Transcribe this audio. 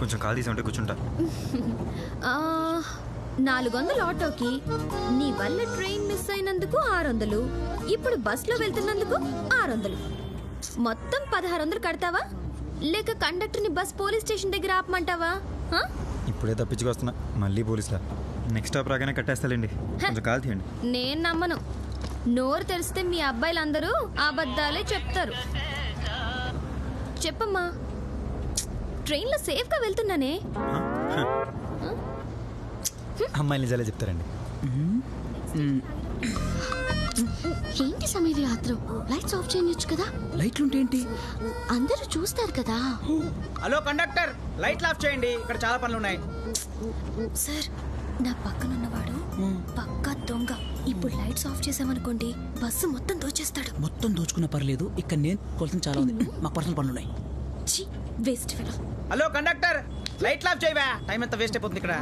కొంచెం కాల్ తీసి ఉంటే కూర్చుంటా. 400 ఆటోకి, నీ వల్ల ట్రైన్ మిస్ అయినందుకు 600, ఇప్పుడు బస్లో వెళ్తున్నందుకు 600, మొత్తం 1600 కడతావా లేక కండక్టర్ని బస్ పోలీస్ స్టేషన్ దగ్గర ఆపమంటావా? ఇప్పుడే తప్పించుకొస్తున్నా, మళ్ళీ పోలీసులా. నెక్స్ట్ స్టాప్ రాగానే కట్టేస్తాలేండి. కొంచెం కాల్ తీయండి. నేను నమ్మను. నోరు తెరిస్తే మీ అబ్బాయిలందరూ అబద్ధాలే చెప్తారు. చెప్పమ్మా, ట్రైన్లో సేఫ్గా వెళ్తున్నానే. అమ్మాయిలు నిజాలే చెప్తారండి. ఏంటి సమీర్ ఆత్రం? లైట్స్ ఆఫ్ చేయొచ్చు కదా. లైట్లు ఏంటి? అందరూ చూస్తారు కదా. హలో కండక్టర్, లైట్లు ఆఫ్ చేయండి, ఇక్కడ చాలా పనులు ఉన్నాయి. సార్, నా పక్కనున్నవాడు పక్కా దొంగ. ఇప్పుడు లైట్స్ ఆఫ్ చేసామనుకోండి, బస్సు మొత్తం దోచేస్తాడు. మొత్తం దోచుకున్న పర్లేదు, ఇక్కడ నేను కొలిసిన చాలా ఉంది. మాకు పర్సనల్ పనులు ఉన్నాయి. Waste fellow. హలో కండక్టర్, లైట్లు ఆఫ్ చేయవా? టైం ఎంత వేస్ట్ అయిపోతుంది ఇక్కడ.